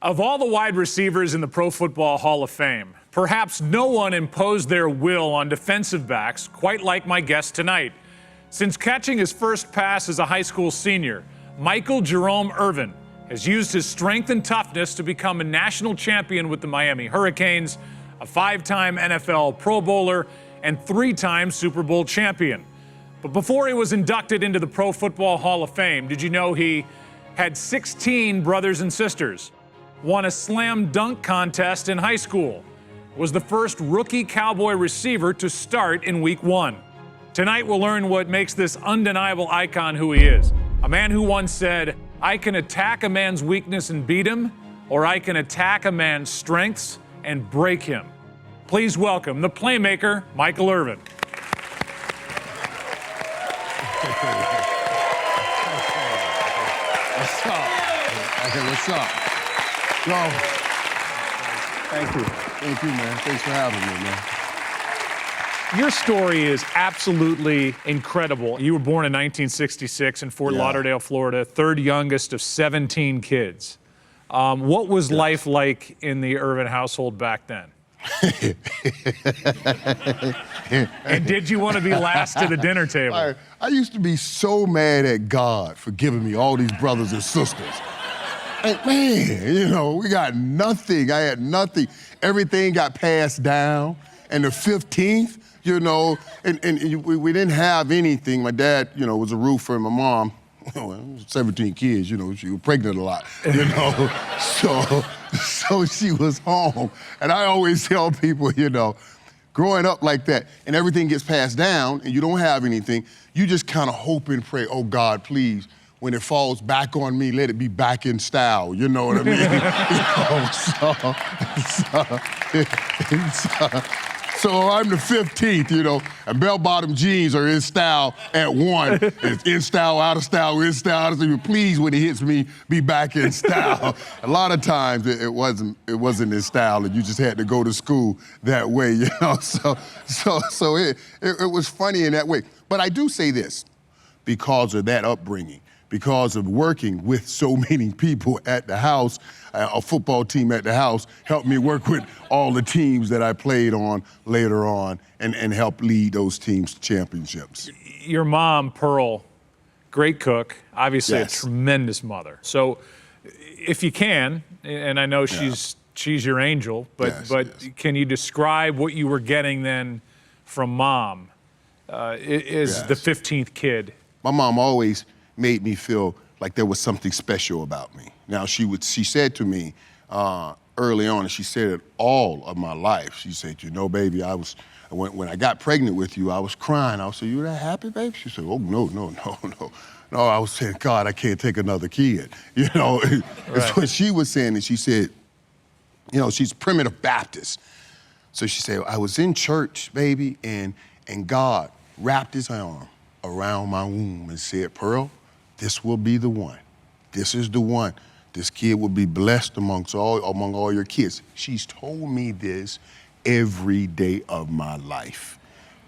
Of all the wide receivers in the Pro Football Hall of Fame, perhaps no one imposed their will on defensive backs quite like my guest tonight. Since catching his first pass as a high school senior, Michael Jerome Irvin has used his strength and toughness to become a national champion with the Miami Hurricanes, a 5-time NFL Pro Bowler, and 3-time Super Bowl champion. But before he was inducted into the Pro Football Hall of Fame, did you know he had 16 brothers and sisters, won a slam dunk contest in high school, was the first rookie Cowboy receiver to start in Week 1. Tonight we'll learn what makes this undeniable icon who he is. A man who once said, "I can attack a man's weakness and beat him, or I can attack a man's strengths and break him." Please welcome the playmaker, Michael Irvin. What's up? Okay, what's up? Yo, thank you. Thank you, man. Thanks for having me, man. Your story is absolutely incredible. You were born in 1966 in Fort Lauderdale, Florida, third youngest of 17 kids. What was life like in the Irvin household back then? And did you want to be last to the dinner table? I used to be so mad at God for giving me all these brothers and sisters. And man, you know, we got nothing. I had nothing. Everything got passed down. And the 15th, you know, and we didn't have anything. My dad, you know, was a roofer, and my mom, 17 kids, you know, she was pregnant a lot, you know. So she was home. And I always tell people, you know, growing up like that, and everything gets passed down, and you don't have anything, you just kind of hope and pray, oh God, please, when it falls back on me, let it be back in style, you know what I mean? So I'm the 15th, you know, and bell-bottom jeans are in style at 1. It's in style, out of style, in style, out of style. Please, when it hits me, be back in style. A lot of times it wasn't in style, and you just had to go to school that way, you know. So it was funny in that way. But I do say this, because of that upbringing, because of working with so many people at the house, a football team at the house helped me work with all the teams that I played on later on and help lead those teams to championships. Your mom, Pearl, great cook, obviously a tremendous mother. So if you can, and I know she's your angel, but can you describe what you were getting then from Mom as the 15th kid? My mom always made me feel like there was something special about me. Now, she said to me early on, and she said it all of my life, she said, you know, baby, when I got pregnant with you, I was crying. I was saying, you that happy, baby? She said, oh, no. No, I was saying, God, I can't take another kid. You know, that's what she was saying, and she said, you know, she's primitive Baptist. So she said, I was in church, baby, and God wrapped his arm around my womb and said, Pearl, this will be the one. This is the one. This kid will be blessed among all your kids. She's told me this every day of my life,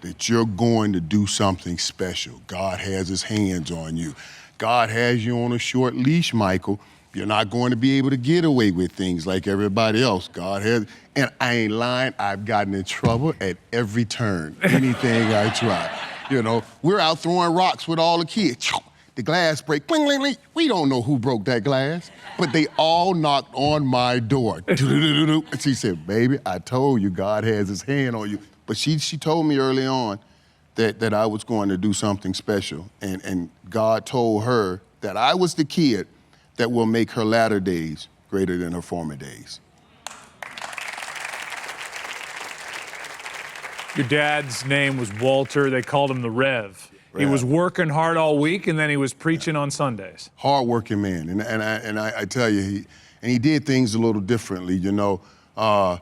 that you're going to do something special. God has his hands on you. God has you on a short leash, Michael. You're not going to be able to get away with things like everybody else. God has, and I ain't lying, I've gotten in trouble at every turn, anything I try. You know, we're out throwing rocks with all the kids. The glass break, bling, bling, bling. We don't know who broke that glass, but they all knocked on my door. And she said, baby, I told you God has his hand on you. But she told me early on that I was going to do something special. And God told her that I was the kid that will make her latter days greater than her former days. Your dad's name was Walter. They called him the Rev. He was working hard all week, and then he was preaching on Sundays. Hard-working man, and I tell you, he did things a little differently, you know. I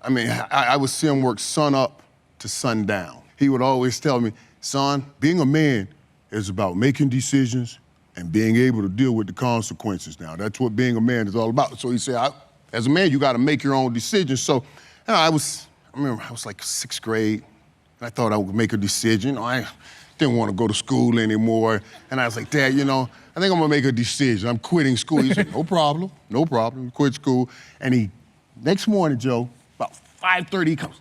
would see him work sun up to sundown. He would always tell me, son, being a man is about making decisions and being able to deal with the consequences now. That's what being a man is all about. So he said, as a man, you got to make your own decisions. So I remember I was like 6th grade, And I thought I would make a decision. I didn't want to go to school anymore. And I was like, Dad, you know, I think I'm gonna make a decision. I'm quitting school. He said, no problem, no problem. Quit school. And next morning, Joe, about 5:30, he comes,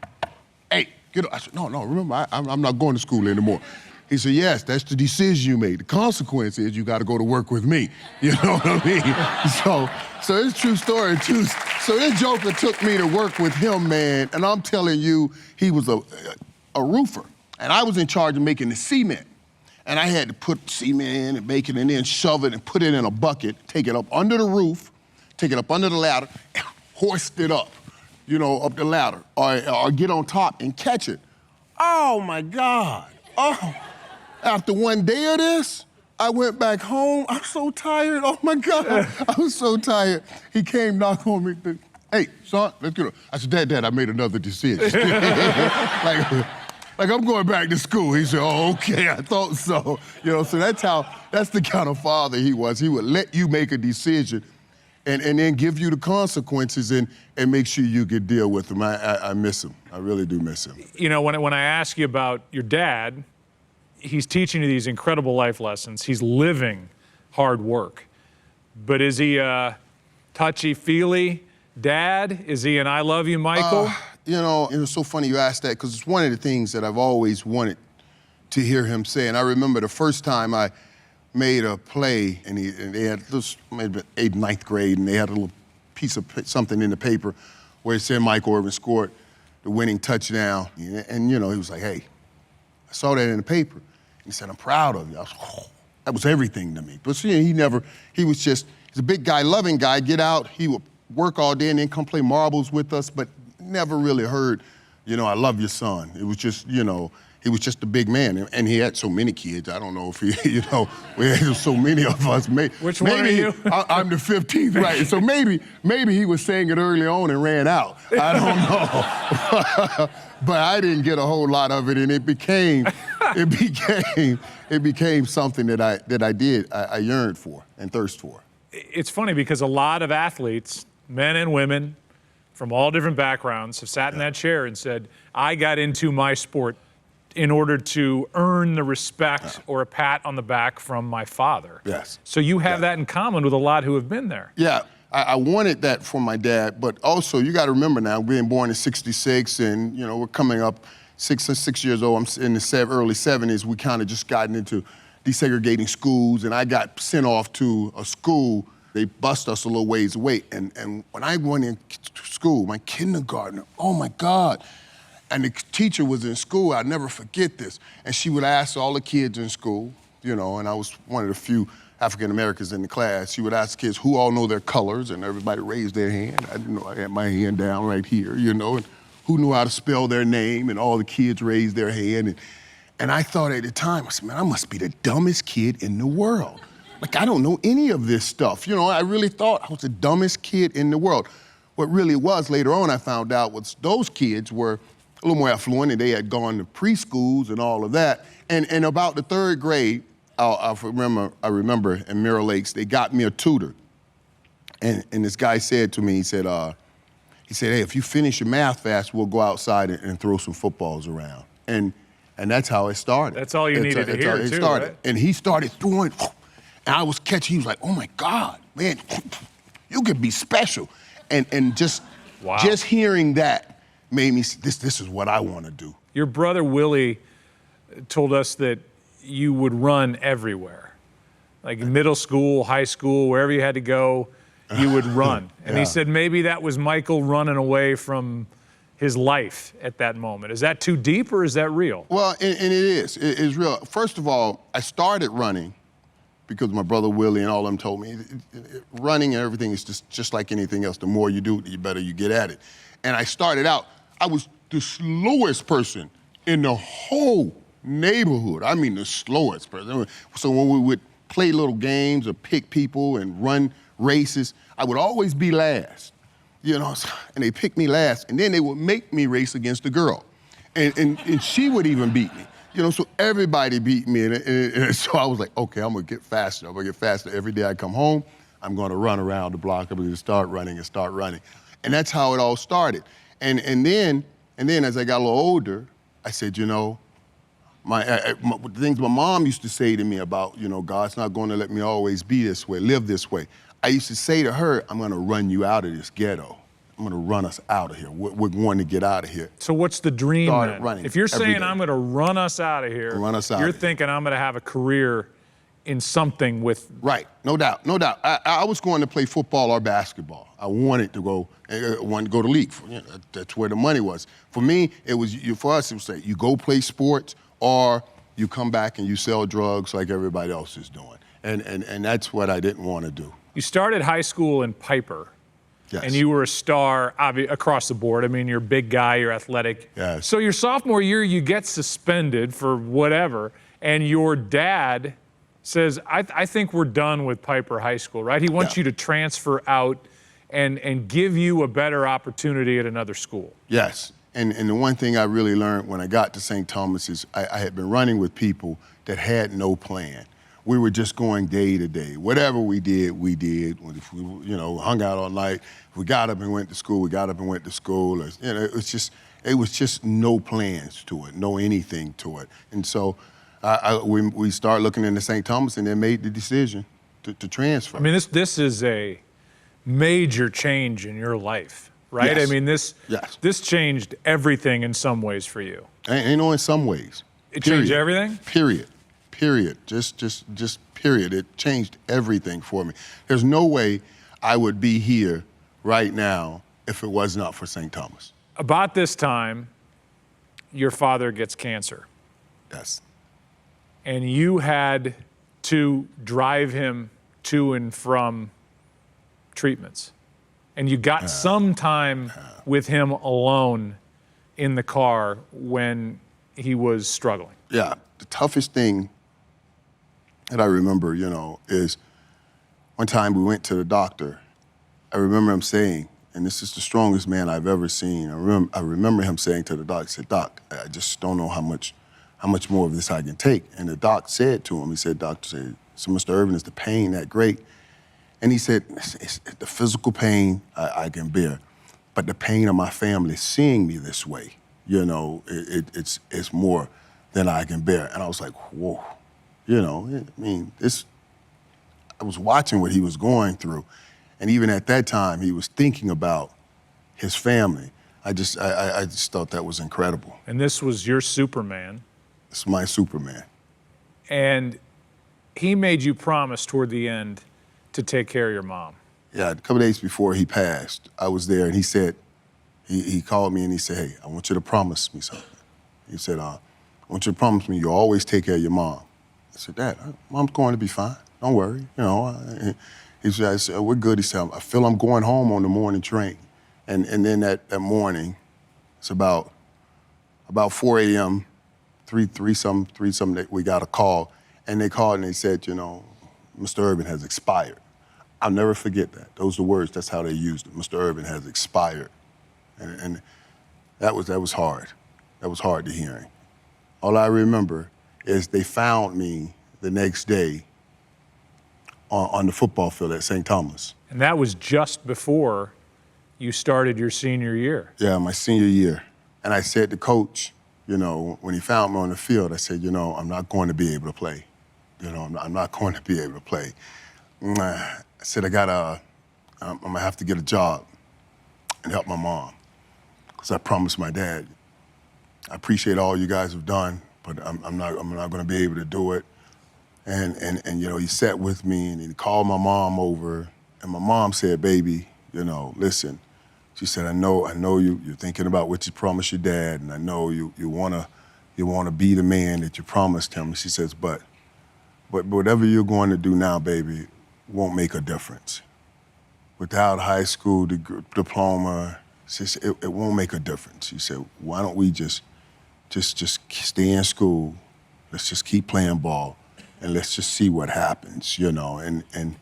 hey, get up. I said, no, remember, I'm not going to school anymore. He said, yes, that's the decision you made. The consequence is you got to go to work with me. You know what I mean? So it's a true story, too. So this joker took me to work with him, man, and I'm telling you, he was a roofer. And I was in charge of making the cement. And I had to put cement in and make it and then shove it and put it in a bucket, take it up under the roof, take it up under the ladder, and hoist it up, you know, up the ladder, or get on top and catch it. Oh, my God. Oh. After one day of this, I went back home. I'm so tired. Oh, my God. I was so tired. He came, knocked on me. Hey, son, let's get up. I said, Dad, I made another decision. Like I'm going back to school. He said, oh, okay, I thought so. You know, so that's the kind of father he was. He would let you make a decision and then give you the consequences and make sure you could deal with them. I miss him. I really do miss him. You know, when I ask you about your dad, he's teaching you these incredible life lessons. He's living hard work. But is he a touchy-feely dad? Is he an I love you, Michael? You know, it was so funny you asked that because it's one of the things that I've always wanted to hear him say. And I remember the first time I made a play and they had this, maybe 8th, 9th grade, and they had a little piece of something in the paper where it said Michael Irvin scored the winning touchdown. And you know, he was like, hey, I saw that in the paper. He said, I'm proud of you. I was, oh, that was everything to me. But see, he's a big guy, loving guy, get out, he would work all day and then come play marbles with us, but never really heard, you know, I love your son. It was just, you know, he was just a big man, and he had so many kids. I don't know if he, you know, we had so many of us. Which one are you? I'm the 15th, right? So maybe he was saying it early on and ran out. I don't know. But I didn't get a whole lot of it, and it became something that I yearned for and thirst for. It's funny because a lot of athletes, men and women, from all different backgrounds, have sat in that chair and said, I got into my sport in order to earn the respect or a pat on the back from my father. Yes. So you have that in common with a lot who have been there. Yeah, I wanted that for my dad, but also you got to remember now, being born in '66, and you know we're coming up 6 years old. I'm in the early '70s. We kind of just gotten into desegregating schools, and I got sent off to a school. They bust us a little ways away, and when I went into school, my kindergartner, oh my God. And the teacher was in school, I'll never forget this. And she would ask all the kids in school, you know, and I was one of the few African Americans in the class. She would ask the kids who all know their colors, and everybody raised their hand. I didn't know, I had my hand down right here, you know, and who knew how to spell their name, and all the kids raised their hand. And I thought at the time, I said, man, I must be the dumbest kid in the world. Like, I don't know any of this stuff. You know, I really thought I was the dumbest kid in the world. What really was, later on I found out, was those kids were a little more affluent, and they had gone to preschools and all of that. And about the 3rd grade, I remember in Mirror Lakes, they got me a tutor. And this guy said to me, he said, hey, if you finish your math fast, we'll go outside and throw some footballs around. And that's how it started. That's all you needed to hear, too, started. Right? And he started throwing, and I was catching, he was like, oh my God, man, you could be special. And just hearing that made me, this is what I want to do. Your brother Willie told us that you would run everywhere. Like middle school, high school, wherever you had to go, you would run. And he said maybe that was Michael running away from his life at that moment. Is that too deep or is that real? Well, and it is. It is real. First of all, I started running because my brother Willie and all of them told me, running and everything is just like anything else. The more you do it, the better you get at it. And I started out, I was the slowest person in the whole neighborhood. I mean, the slowest person. So when we would play little games or pick people and run races, I would always be last, you know, and they picked me last, and then they would make me race against a girl. And she would even beat me. You know, so everybody beat me, and so I was like, okay, I'm gonna get faster. I'm gonna get faster. Every day I come home, I'm gonna run around the block. I'm gonna start running. And that's how it all started. And then as I got a little older, I said, you know, the things my mom used to say to me about, you know, God's not going to let me always be this way, live this way. I used to say to her, I'm going to run you out of this ghetto. I'm going to run us out of here. We're going to get out of here. So what's the dream Started then? running If you're every saying day. I'm going to run us out of here, you're thinking I'm going to have a career in something with... Right, no doubt, no doubt. I was going to play football or basketball. I wanted to go to league. That's where the money was. For me, for us, it was like you go play sports or you come back and you sell drugs like everybody else is doing. And that's what I didn't want to do. You started high school in Piper. Yes. And you were a star across the board. I mean, you're a big guy, you're athletic. Yes. So your sophomore year, you get suspended for whatever, and your dad says, I think we're done with Piper High School, right? He wants you to transfer out and give you a better opportunity at another school. Yes. And the one thing I really learned when I got to St. Thomas is I had been running with people that had no plan. We were just going day to day. Whatever we did, we did. If we, you know, hung out all night, if we got up and went to school, we got up and went to school. Or, you know, it was just no plans to it, no anything to it. And so we started looking into St. Thomas and then made the decision to transfer. I mean, this is a major change in your life, right? Yes. I mean, this changed everything in some ways for you. You know, in some ways. It changed everything? Period. Just period. It changed everything for me. There's no way I would be here right now if it was not for St. Thomas. About this time, your father gets cancer. Yes. And you had to drive him to and from treatments. And you got some time with him alone in the car when he was struggling. Yeah, the toughest thing that I remember, you know, is one time we went to the doctor. I remember him saying, and this is the strongest man I've ever seen. I remember him saying to the doc, he said, "Doc, I just don't know how much more of this I can take." And the doc said to him, he said, "Doctor said, so Mr. Irvin, is the pain that great?" And he said, it's the physical pain I can bear, but the pain of my family seeing me this way, you know, it's more than I can bear. And I was like, whoa. You know, I mean, I was watching what he was going through. And even at that time, he was thinking about his family. I just thought that was incredible. And this was your Superman. It's my Superman. And he made you promise toward the end to take care of your mom. Yeah, a couple days before he passed, I was there and he said, he called me and he said, "Hey, I want you to promise me something." He said, "I want you to promise me you'll always take care of your mom." I said, "Dad, Mom's going to be fine. Don't worry." You know, he said, I said, "We're good." He said, "I feel I'm going home on the morning train." And then that morning, it's about 4 a.m., three something, we got a call. And they called and they said, you know, Mr. Irvin has expired. I'll never forget that. Those are the words, that's how they used it. Mr. Irvin has expired. And that was hard. That was hard to hear. All I remember is they found me the next day on the football field at St. Thomas. And that was just before you started your senior year. Yeah, my senior year. And I said to Coach, you know, when he found me on the field, I said, you know, I'm not going to be able to play. You know, I'm not going to be able to play. I said, I'm gonna have to get a job and help my mom. Because I promised my dad, I appreciate all you guys have done, but I'm not gonna be able to do it. And you know, he sat with me and he called my mom over, and my mom said, "Baby, you know, listen," she said, I know you're thinking about what you promised your dad, and I know you wanna be the man that you promised him. She says, but whatever you're going to do now, baby, won't make a difference. Without a high school diploma, it won't make a difference. She said, why don't we just stay in school, let's just keep playing ball, and let's just see what happens, you know, and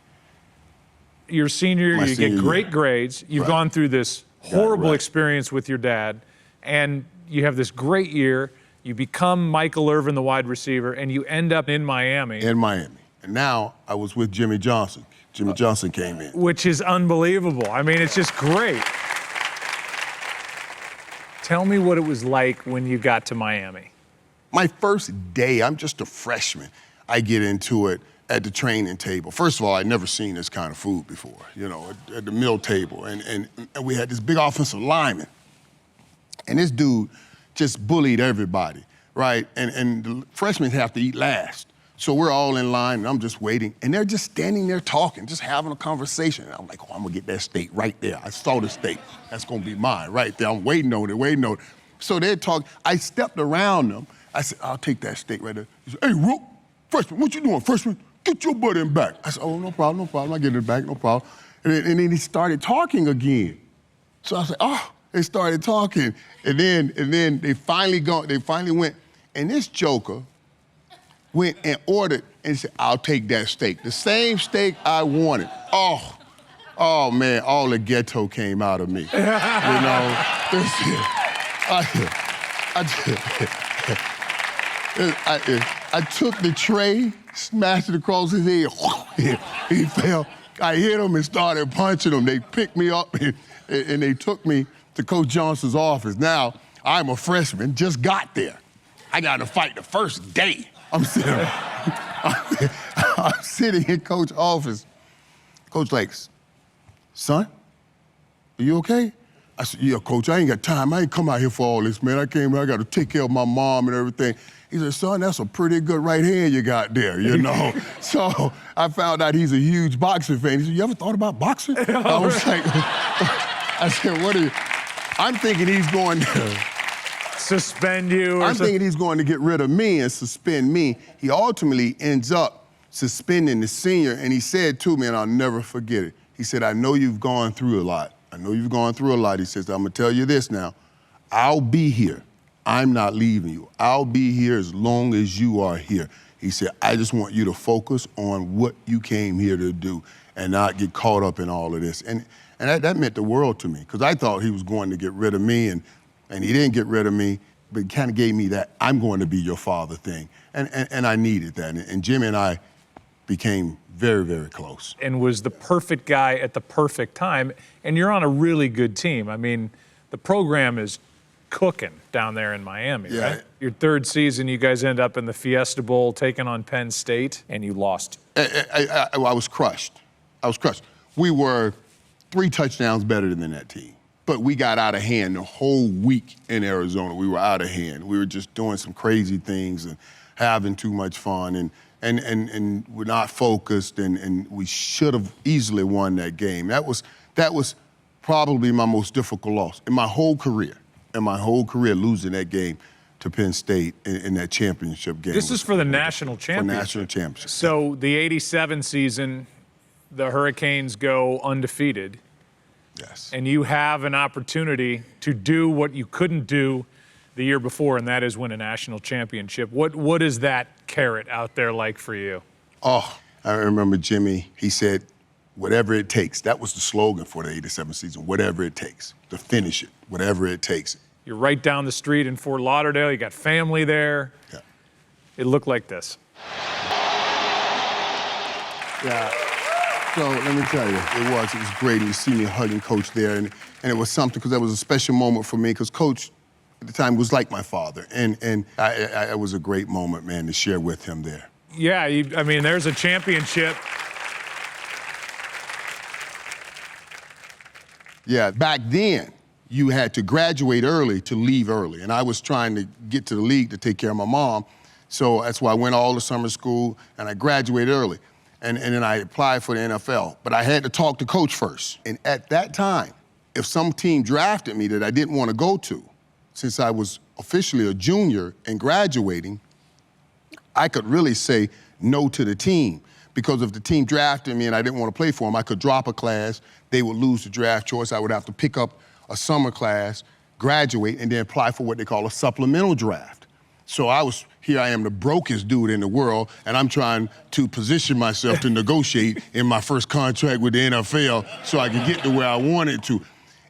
your senior year, you get great grades. You've gone through this horrible experience with your dad, and you have this great year. You become Michael Irvin, the wide receiver, and you end up in Miami. In Miami. And now I was with Jimmy Johnson. Jimmy Johnson came in. Which is unbelievable. I mean, it's just great. Tell me what it was like when you got to Miami. My first day, I'm just a freshman. I get into it at the training table. First of all, I'd never seen this kind of food before, you know, at the meal table. And we had this big offensive lineman. And this dude just bullied everybody, right? And the freshmen have to eat last. So we're all in line, and I'm just waiting. And they're just standing there talking, just having a conversation. And I'm like, oh, I'm gonna get that steak right there. I saw the steak. That's gonna be mine right there. I'm waiting on it. So they're talking. I stepped around them. I said, I'll take that steak right there. He said, hey, Rook, freshman, what you doing, freshman? Get your butt in back. I said, oh, no problem. I get it back, no problem. And then he started talking again. So I said, oh, they started talking. And then they finally went, and this joker went and ordered and said, I'll take that steak. The same steak I wanted. Oh man, all the ghetto came out of me. You know, I took the tray, smashed it across his head. He fell. I hit him and started punching him. They picked me up and they took me to Coach Johnson's office. Now, I'm a freshman, just got there. I got to fight the first day. I'm sitting in Coach's office. Coach like, son, are you okay? I said, yeah, Coach, I ain't got time. I ain't come out here for all this, man. I came here, I got to take care of my mom and everything. He said, son, that's a pretty good right hand you got there, you know? So I found out he's a huge boxing fan. He said, you ever thought about boxing? I was like, I said, what are you? I'm thinking he's going to suspend you or I'm thinking he's going to get rid of me and suspend me. He ultimately ends up suspending the senior, and he said to me, and I'll never forget it, he said, I know you've gone through a lot. He says, I'm gonna tell you this now, I'll be here. I'm not leaving you. I'll be here as long as you are here. He said, I just want you to focus on what you came here to do and not get caught up in all of this. And that meant the world to me, because I thought he was going to get rid of me, and he didn't get rid of me, but he kind of gave me that I'm going to be your father thing. And I needed that. And Jimmy and I became very, very close. And was the perfect guy at the perfect time, and you're on a really good team. I mean, the program is cooking down there in Miami, yeah. Right? Your third season, you guys end up in the Fiesta Bowl, taking on Penn State, and you lost. I was crushed. We were 3 touchdowns better than that team. But we got out of hand the whole week in Arizona. We were out of hand. We were just doing some crazy things and having too much fun, and we're not focused, and we should have easily won that game. That was probably my most difficult loss in my whole career. Losing that game to Penn State in that championship game. This is for the national championship. For national championship. So the '87 season, the Hurricanes go undefeated. Yes. And you have an opportunity to do what you couldn't do the year before, and that is win a national championship. What is that carrot out there like for you? Oh, I remember Jimmy, he said, whatever it takes. That was the slogan for the '87 season, whatever it takes to finish it, whatever it takes. You're right down the street in Fort Lauderdale. You got family there. Yeah. It looked like this. Yeah. So let me tell you, it was great. You see me hugging Coach there, and it was something, because that was a special moment for me, because Coach at the time was like my father, and it was a great moment, man, to share with him there. Yeah, I mean, there's a championship. Yeah, back then, you had to graduate early to leave early, and I was trying to get to the league to take care of my mom, so that's why I went all to summer school, and I graduated early. And then I applied for the NFL. But I had to talk to Coach first. And at that time, if some team drafted me that I didn't want to go to, since I was officially a junior and graduating, I could really say no to the team. Because if the team drafted me and I didn't want to play for them, I could drop a class, they would lose the draft choice, I would have to pick up a summer class, graduate, and then apply for what they call a supplemental draft. So here I am, the brokest dude in the world, and I'm trying to position myself to negotiate in my first contract with the NFL so I could get to where I wanted to.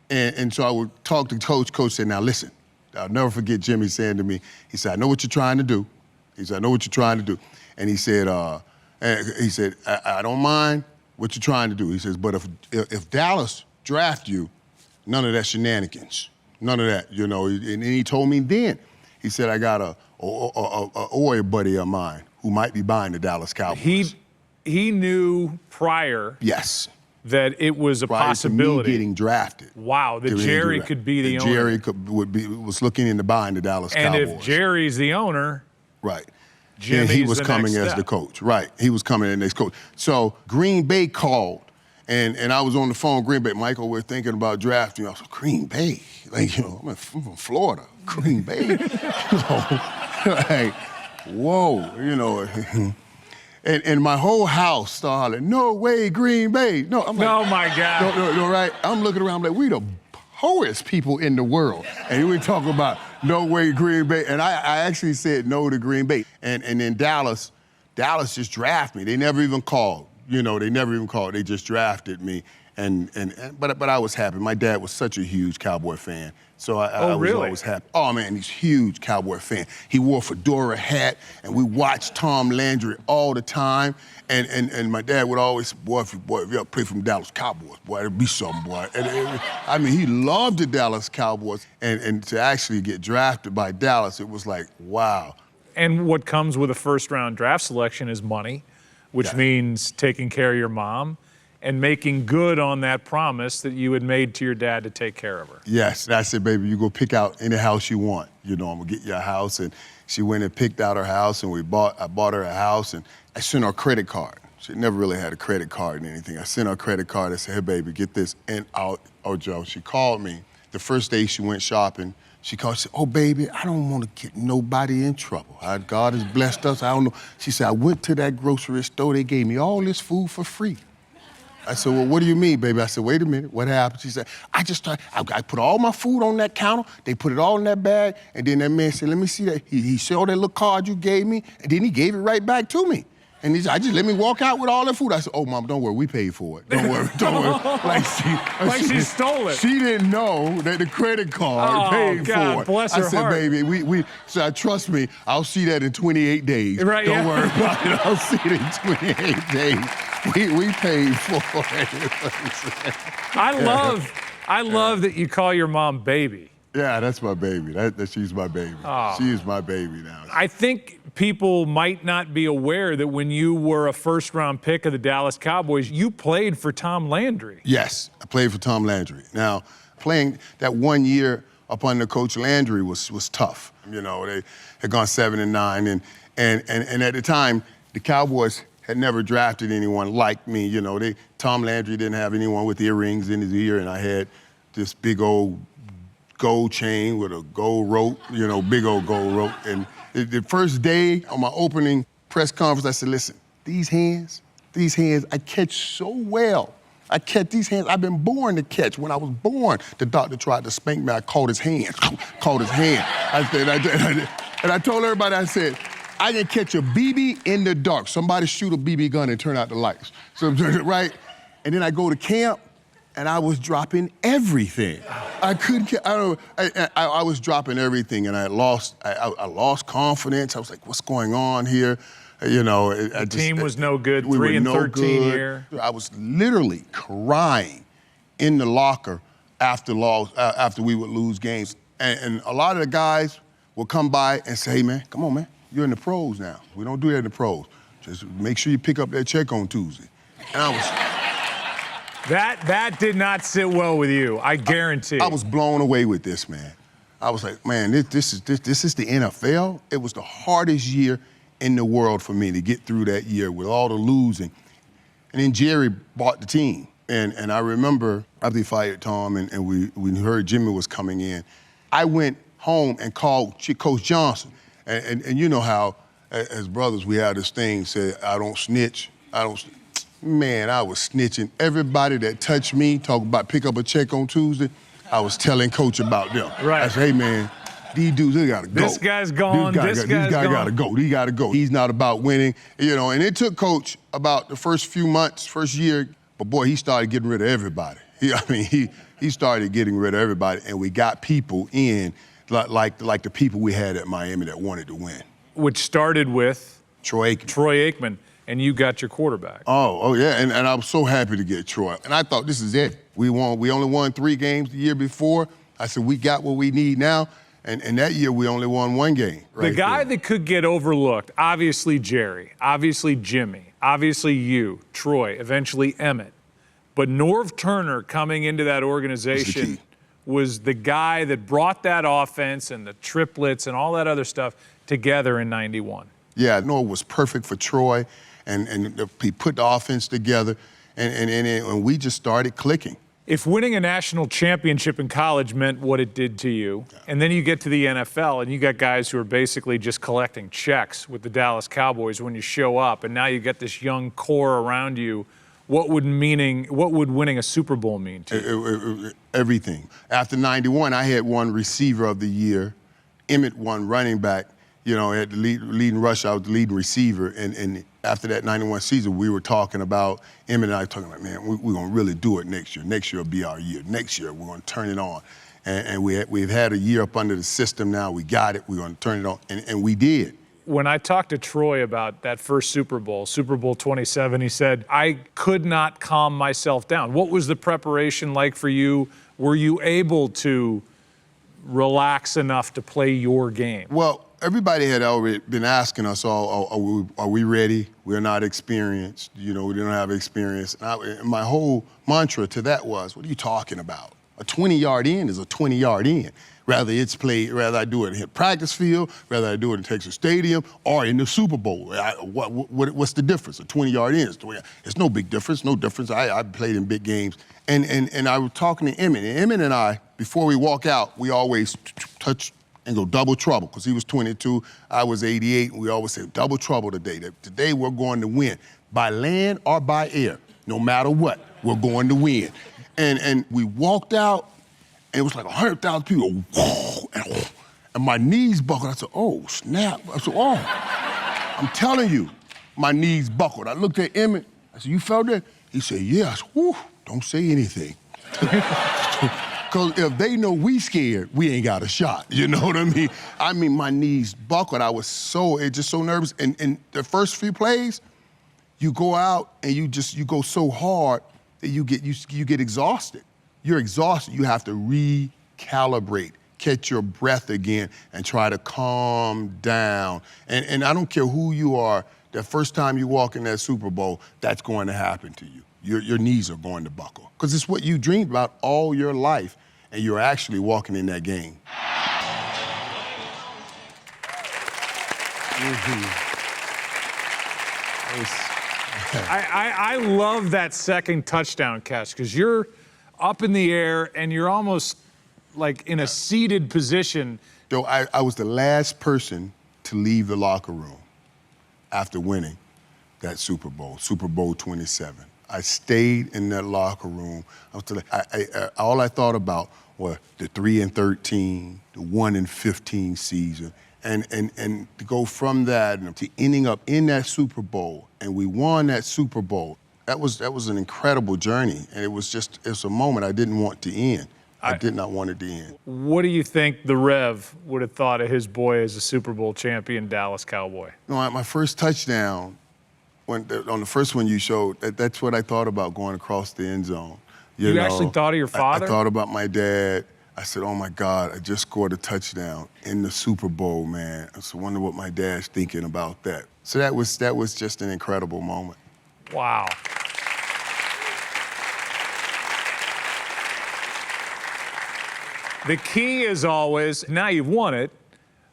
And so I would talk to Coach. Coach said, now listen, I'll never forget Jimmy saying to me, he said, I know what you're trying to do. He said, I know what you're trying to do. And he said, I don't mind what you're trying to do. He says, but if Dallas draft you, none of that shenanigans. None of that, you know. And he told me then, he said, I got a Oi buddy of mine who might be buying the Dallas Cowboys. He knew prior Yes. that it was a prior possibility. To me getting drafted. Wow, that Jerry could be the owner. Jerry was looking into buying the Dallas Cowboys. And if Jerry's the owner, right. Jimmy's and he was the coming next as step. the coach. Right. He was coming as next coach. So Green Bay called, and I was on the phone. Green Bay, Michael, we're thinking about drafting. I was like, Green Bay, like, you know, I'm from Florida. Green Bay, you know, like, whoa, you know. And my whole house started, no way, Green Bay. No, I'm like, oh my God. No, right? I'm looking around like, we the poorest people in the world. And we talk about no way, Green Bay. And I actually said no to Green Bay. And then Dallas just drafted me. They never even called. You know, they never even called. They just drafted me. But I was happy. My dad was such a huge Cowboy fan. So I was always happy. Oh, man, he's a huge Cowboy fan. He wore a fedora hat, and we watched Tom Landry all the time. And my dad would always say, boy, if you ever play from Dallas Cowboys, boy, it'd be something, boy. I mean, he loved the Dallas Cowboys. And to actually get drafted by Dallas, it was like, wow. And what comes with a first-round draft selection is money, which means taking care of your mom and making good on that promise that you had made to your dad to take care of her. Yes, I said, baby, you go pick out any house you want. You know, I'm gonna get you a house. And she went and picked out her house, and I bought her a house, and I sent her a credit card. She never really had a credit card and anything. I sent her a credit card. I said, hey, baby, get this. And Joe, she called me. The first day she went shopping, she called, she said, oh, baby, I don't want to get nobody in trouble. God has blessed us, I don't know. She said, I went to that grocery store, they gave me all this food for free. I said, well, what do you mean, baby? I said, wait a minute, what happened? She said, I put all my food on that counter, they put it all in that bag, and then that man said, let me see that. He showed that little card you gave me, and then he gave it right back to me. And he said, I just let me walk out with all that food. I said, oh, Mom, don't worry, we paid for it. Don't worry, don't worry. Like she stole it. She didn't know that the credit card paid God, for it. Bless her I said, heart. baby, we said, trust me, I'll see that in 28 days. Right, don't worry about it, I'll see it in 28 days. We paid for it. I love that you call your mom baby. Yeah, that's my baby. She's my baby. Oh. She is my baby now. I think people might not be aware that when you were a first-round pick of the Dallas Cowboys, you played for Tom Landry. Yes, I played for Tom Landry. Now, playing that 1 year up under Coach Landry was tough. You know, they had gone 7-9, and at the time, the Cowboys had never drafted anyone like me. You know, Tom Landry didn't have anyone with earrings in his ear, and I had this big old gold chain with a gold rope, you know, big old gold rope. And the first day on my opening press conference, I said, listen, these hands, I catch so well. I catch these hands. I've been born to catch. When I was born, the doctor tried to spank me. I caught his hand, and I told everybody, I said, I can catch a BB in the dark. Somebody shoot a BB gun and turn out the lights. So, right? And then I go to camp, and I was dropping everything. I was dropping everything, and I lost confidence. I was like, what's going on here? You know, the team was no good, we 3-13 year. I was literally crying in the locker after we would lose games. And a lot of the guys would come by and say, hey, man, come on, man. You're in the pros now. We don't do that in the pros. Just make sure you pick up that check on Tuesday. And I was... That did not sit well with you, I guarantee. I was blown away with this, man. I was like, man, this is the NFL. It was the hardest year in the world for me to get through that year with all the losing. And then Jerry bought the team. And I remember after he fired Tom and we heard Jimmy was coming in, I went home and called Coach Johnson. And you know how, as brothers, we have this thing, say, I don't snitch. Man, I was snitching. Everybody that touched me, talk about pick up a check on Tuesday, I was telling Coach about them. Right. I said, hey, man, these dudes, they gotta go. This guy's gone, this guy's gone. Gotta go, he gotta go. He's not about winning, you know, and it took Coach about the first few months, first year, but boy, he started getting rid of everybody. He started getting rid of everybody, and we got people in, like the people we had at Miami that wanted to win. Which started with? Troy Aikman, and you got your quarterback. Oh yeah, and I was so happy to get Troy. And I thought, this is it. We only won 3 games the year before. I said, we got what we need now. And that year, we only won one game. The guy that could get overlooked, obviously Jerry, obviously Jimmy, obviously you, Troy, eventually Emmett. But Norv Turner coming into that organization was the guy that brought that offense and the triplets and all that other stuff together in '91. Yeah, Norv was perfect for Troy, and he put the offense together, and we just started clicking. If winning a national championship in college meant what it did to you, and then you get to the NFL and you got guys who are basically just collecting checks with the Dallas Cowboys when you show up, and now you get this young core around you, what would winning a Super Bowl mean to you? Everything. After '91, I had won receiver of the year. Emmett won running back. You know, at the leading rusher, I was the leading receiver. And after that '91 season, we were talking about, Emmett and I were talking about, man, we're going to really do it next year. Next year will be our year. Next year, we're going to turn it on. And we've had a year up under the system now. We got it. We're going to turn it on. And we did. When I talked to Troy about that first Super Bowl 27, he said, I could not calm myself down. What was the preparation like for you? Were you able to relax enough to play your game? Well, everybody had already been asking us all, are we ready? We're not experienced. You know, we don't have experience. And my whole mantra to that was, what are you talking about? A 20-yard in is a 20-yard in. Rather I do it in practice field, rather I do it in Texas Stadium, or in the Super Bowl. What's the difference? A 20-yard in is 20. It's no big difference, no difference. I played in big games. And I was talking to Emmett, and Emmett and I, before we walk out, we always touch and go double trouble, because he was 22, I was 88, and we always say double trouble today. Today we're going to win, by land or by air. No matter what, we're going to win. And we walked out, and it was like 100,000 people, whoa, and my knees buckled. I said, oh, snap. I said, oh, I'm telling you, my knees buckled. I looked at Emmett, I said, you felt that? He said, yeah. I said, whew, don't say anything. Because if they know we scared, we ain't got a shot. You know what I mean? I mean, my knees buckled. I was just so nervous. And the first few plays, you go out and you go so hard that you get exhausted. You're exhausted. You have to recalibrate, catch your breath again, and try to calm down. And I don't care who you are, the first time you walk in that Super Bowl, that's going to happen to you. Your knees are going to buckle. Because it's what you dreamed about all your life, and you're actually walking in that game. I love that second touchdown catch, because you're up in the air and you're almost like in a seated position. So I was the last person to leave the locker room after winning that Super Bowl 27. I stayed in that locker room. All I thought about was the 3-13, the 1-15 season, and to go from that to ending up in that Super Bowl, and we won that Super Bowl. That was an incredible journey, and it was a moment I didn't want to end. I did not want it to end. What do you think the Rev would have thought of his boy as a Super Bowl champion Dallas Cowboy? No, at my first touchdown, on the first one you showed, that's what I thought about going across the end zone. You know, actually thought of your father? I thought about my dad. I said, oh my God, I just scored a touchdown in the Super Bowl, man. I wonder what my dad's thinking about that. So that was just an incredible moment. Wow. The key is always, now you've won it,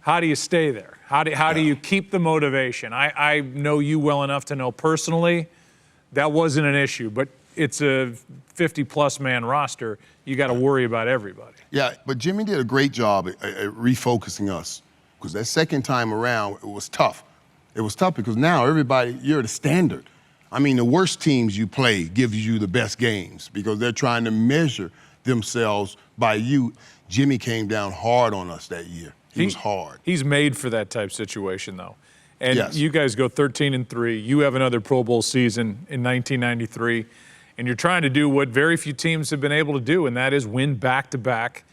how do you stay there? How do you keep the motivation? I know you well enough to know personally that wasn't an issue, but it's a 50-plus man roster. You got to worry about everybody. Yeah, but Jimmy did a great job at refocusing us, because that second time around, it was tough. It was tough because now everybody, you're the standard. I mean, the worst teams you play gives you the best games because they're trying to measure themselves by you. Jimmy came down hard on us that year. He was hard. He's made for that type situation, though. And yes. You guys go 13-3. You have another Pro Bowl season in 1993. And you're trying to do what very few teams have been able to do, and that is win back-to-back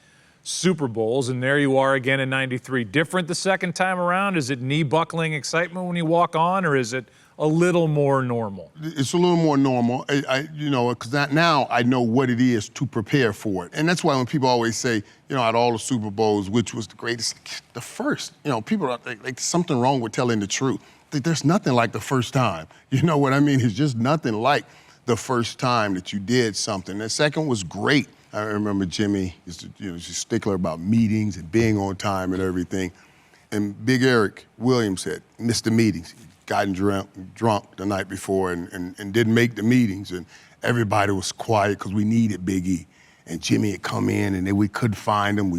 Super Bowls, and there you are again in '93. Different the second time around? Is it knee-buckling excitement when you walk on, or is it a little more normal? It's a little more normal, because now I know what it is to prepare for it. And that's why when people always say, out of all the Super Bowls, which was the greatest, the first, people are like something wrong with telling the truth. There's nothing like the first time. You know what I mean? It's just nothing like the first time that you did something. The second was great. I remember Jimmy was a stickler about meetings and being on time and everything. And Big Eric Williams had missed the meetings. Gotten drunk the night before and didn't make the meetings, and everybody was quiet because we needed Big E. And Jimmy had come in, and we couldn't find him,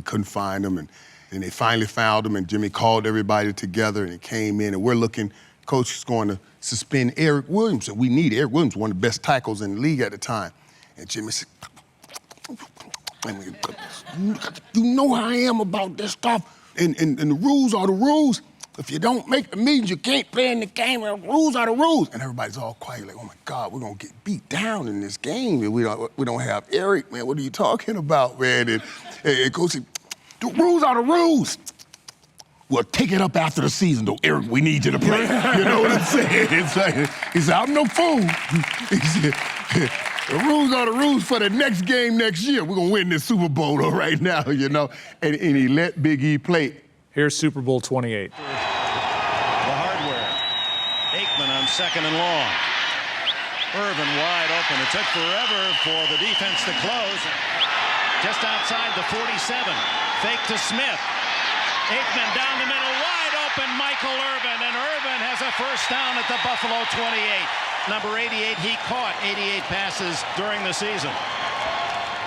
and they finally found him, and Jimmy called everybody together, and he came in, and we're looking, coach is going to suspend Eric Williams, and we need Eric Williams, one of the best tackles in the league at the time. And Jimmy said, you know how I am about this stuff, and the rules are the rules. If you don't make the meetings, you can't play in the game. The rules are the rules. And everybody's all quiet, like, oh my God, we're gonna get beat down in this game. We don't have Eric, man. What are you talking about, man? And Coach said, the rules are the rules. Well, take it up after the season, though, Eric. We need you to play. You know what I'm saying? He said, I'm no fool. He said, the rules are the rules for the next game next year. We're gonna win this Super Bowl right now, And he let Big E play. Here's Super Bowl 28. The hardware. Aikman on second and long. Irvin wide open. It took forever for the defense to close. Just outside the 47. Fake to Smith. Aikman down the middle, wide open, Michael Irvin. And Irvin has a first down at the Buffalo 28. Number 88, he caught 88 passes during the season.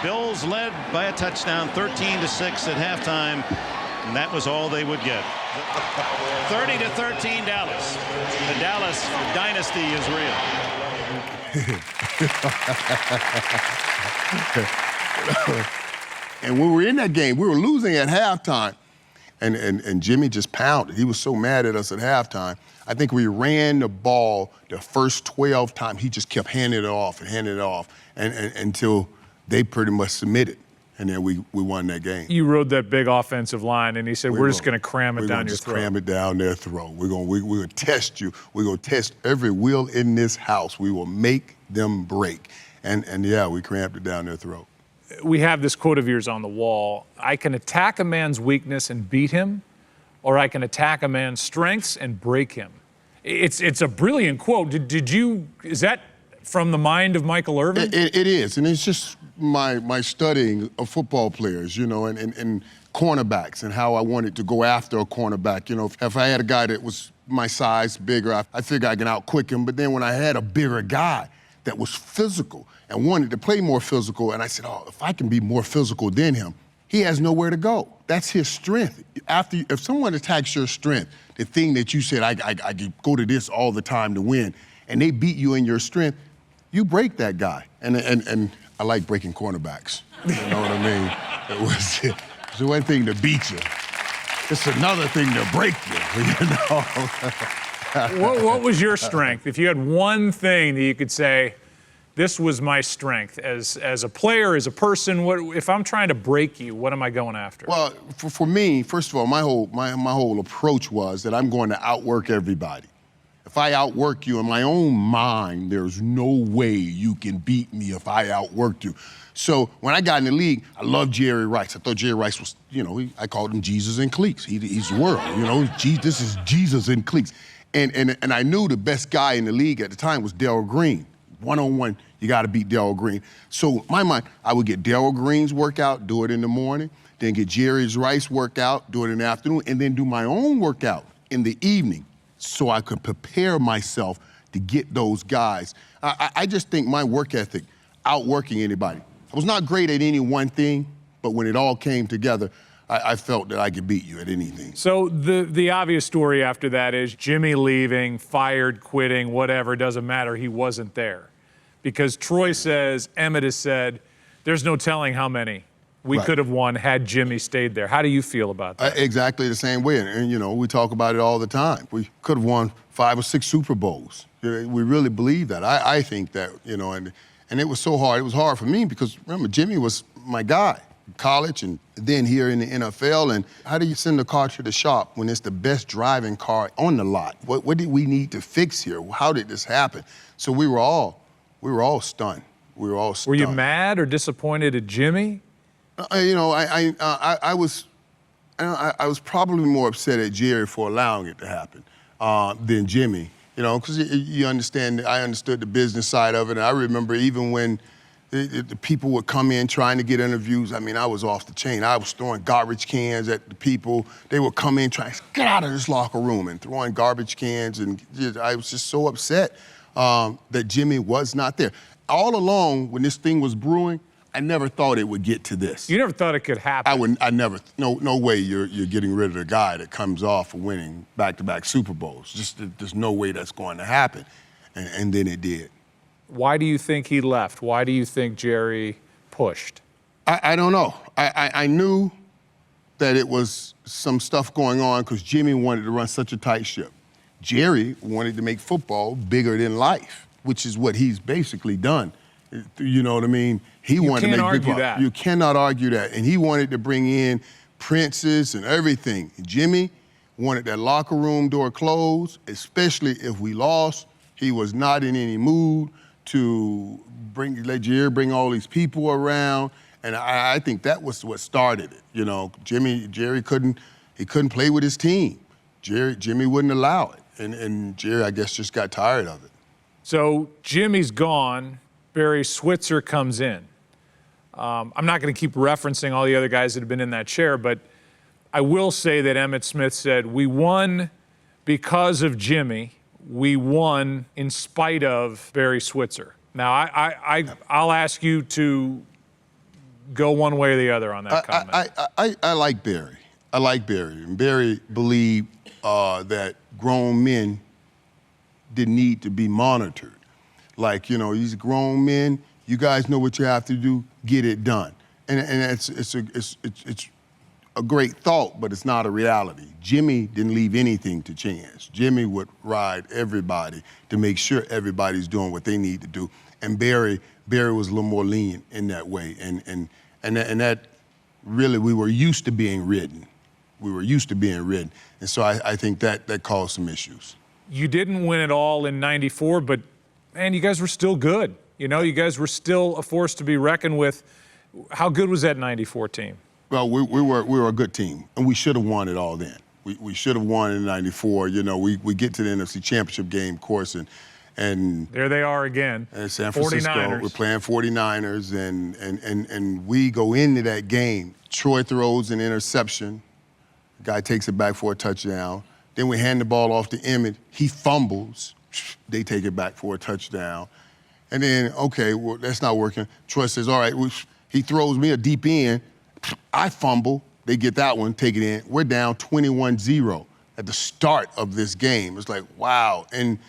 Bills led by a touchdown, 13-6 at halftime. And that was all they would get. 30-13 Dallas. The Dallas Dynasty is real. And when we were in that game, we were losing at halftime. And Jimmy just pounded. He was so mad at us at halftime. I think we ran the ball the first 12 times. He just kept handing it off and until they pretty much submitted. And then we won that game. You rode that big offensive line, and he said, we're just going to cram it down your throat. Cram it down their throat. We're going to test you. We're going to test every wheel in this house. We will make them break. And yeah, we cramped it down their throat. We have this quote of yours on the wall. I can attack a man's weakness and beat him, or I can attack a man's strengths and break him. It's a brilliant quote. Is that from the mind of Michael Irvin? It is, and it's just my studying of football players, and cornerbacks and how I wanted to go after a cornerback. If I had a guy that was my size, bigger, I figured I can outquick him. But then when I had a bigger guy that was physical and wanted to play more physical, and I said, if I can be more physical than him, he has nowhere to go. That's his strength. If someone attacks your strength, the thing that you said, I could go to this all the time to win, and they beat you in your strength, you break that guy. And I like breaking cornerbacks. You know what I mean? It's one thing to beat you. It's another thing to break you, What was your strength? If you had one thing that you could say, this was my strength as a player, as a person, if I'm trying to break you, what am I going after? Well, for me, first of all, my whole approach was that I'm going to outwork everybody. If I outwork you in my own mind, there's no way you can beat me if I outworked you. So when I got in the league, I loved Jerry Rice. I thought Jerry Rice was, I called him Jesus in cleats. He's the world, this is Jesus in cleats. And I knew the best guy in the league at the time was Darryl Green. One-on-one, you got to beat Darryl Green. So in my mind, I would get Darryl Green's workout, do it in the morning, then get Jerry's Rice workout, do it in the afternoon, and then do my own workout in the evening so I could prepare myself to get those guys. I just think my work ethic, outworking anybody. I was not great at any one thing, but when it all came together, I felt that I could beat you at anything. So the obvious story after that is Jimmy leaving, fired, quitting, whatever, doesn't matter, he wasn't there. Because Troy says, Emmett has said, there's no telling how many we could have won had Jimmy stayed there. How do you feel about that? Exactly the same way, and we talk about it all the time. We could have won 5 or 6 Super Bowls. We really believe that. I think that, and it was so hard. It was hard for me because, remember, Jimmy was my guy. college and then here in the NFL. And how do you send the car to the shop when it's the best driving car on the lot? What did we need to fix here? How did this happen? So we were all stunned. We were all stunned. Were you mad or disappointed at Jimmy? I was probably more upset at Jerry for allowing it to happen than Jimmy. Because you understand, I understood the business side of it. And I remember even when the people would come in trying to get interviews, I mean, I was off the chain. I was throwing garbage cans at the people. They would come in trying to get out of this locker room and throwing garbage cans. And I was just so upset that Jimmy was not there. All along, when this thing was brewing, I never thought it would get to this. You never thought it could happen? No way you're getting rid of the guy that comes off of winning back-to-back Super Bowls. There's no way that's going to happen. And then it did. Why do you think he left? Why do you think Jerry pushed? I don't know. I knew that it was some stuff going on because Jimmy wanted to run such a tight ship. Jerry wanted to make football bigger than life, which is what he's basically done. You know what I mean? He wanted to make big ball. That. You cannot argue that. And he wanted to bring in princes and everything. Jimmy wanted that locker room door closed, especially if we lost. He was not in any mood to let Jerry bring all these people around. And I think that was what started it. Jerry couldn't play with his team. Jimmy wouldn't allow it. And Jerry, I guess, just got tired of it. So Jimmy's gone. Barry Switzer comes in. I'm not going to keep referencing all the other guys that have been in that chair, but I will say that Emmitt Smith said, we won because of Jimmy. We won in spite of Barry Switzer. Now, I'll ask you to go one way or the other on that comment. I like Barry. I like Barry. And Barry believed that grown men didn't need to be monitored. Like, these grown men, you guys know what you have to do, get it done. And it's a great thought, but it's not a reality. Jimmy didn't leave anything to chance. Jimmy would ride everybody to make sure everybody's doing what they need to do. And Barry was a little more lenient in that way. And that really, we were used to being ridden. We were used to being ridden. And so I think that caused some issues. You didn't win it all in '94, but man, you guys were still good. You guys were still a force to be reckoned with. How good was that '94 team? Well, we were a good team, and we should have won it all then. We should have won in '94. We get to the NFC Championship game, of course, and there they are again. And San Francisco, 49ers. We're playing 49ers, and we go into that game. Troy throws an interception. The guy takes it back for a touchdown. Then we hand the ball off to Emmett. He fumbles. They take it back for a touchdown. And then, okay, well, that's not working. Troy says, all right, he throws me a deep end. I fumble. They get that one, take it in. We're down 21-0 at the start of this game. It's like, wow. And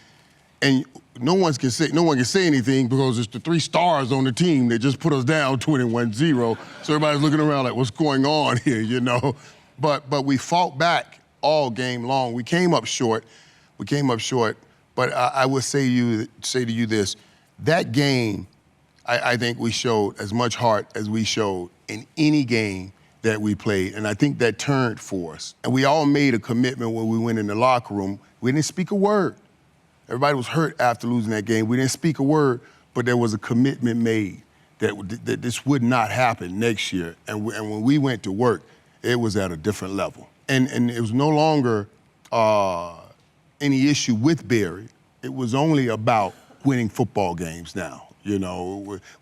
no one can say anything because it's the 3 stars on the team that just put us down 21-0. So everybody's looking around like, what's going on here, But we fought back all game long. We came up short. But I would say to you this, that game, I think we showed as much heart as we showed in any game that we played. And I think that turned for us. And we all made a commitment when we went in the locker room. We didn't speak a word. Everybody was hurt after losing that game. We didn't speak a word, but there was a commitment made that this would not happen next year. And when we went to work, it was at a different level. And it was no longer any issue with Barry. It was only about winning football games now.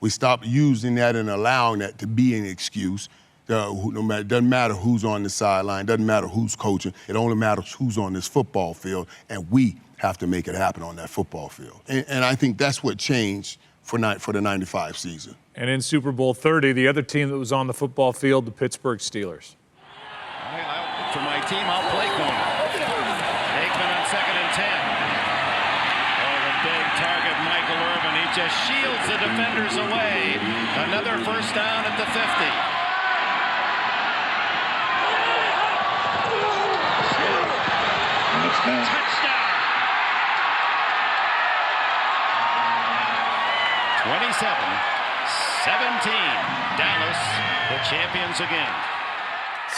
We stopped using that and allowing that to be an excuse. It doesn't matter who's on the sideline, doesn't matter who's coaching. It only matters who's on this football field, and we have to make it happen on that football field. And I think that's what changed for the '95 season. And in Super Bowl 30, the other team that was on the football field, the Pittsburgh Steelers. For my team, I'll play corner. Aikman on 2nd and 10. Oh, the big target, Michael Irvin. He just shields the defenders away. Another first down at the 50. Touchdown. 27-17. Dallas The champions again.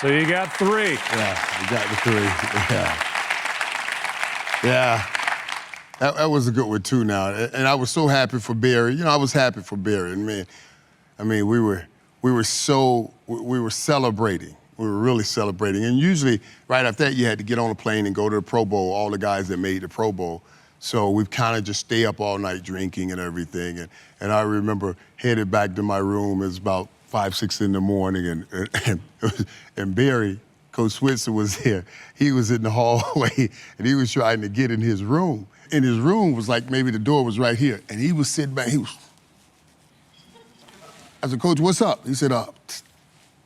So you got 3. Yeah, we got the 3. Yeah. That was a good one, too, now. And I was so happy for Barry. You know, I was happy for Barry. And, man, I mean, we were celebrating. We were really celebrating. And usually, right after that, you had to get on a plane and go to the Pro Bowl, all the guys that made the Pro Bowl. So we kind of just stay up all night drinking and everything. And I remember headed back to my room. It was about 5, 6 in the morning. And Barry, Coach Switzer, was there. He was in the hallway, and he was trying to get in his room. And his room was like maybe the door was right here. And he was sitting back. I said, Coach, what's up? He said,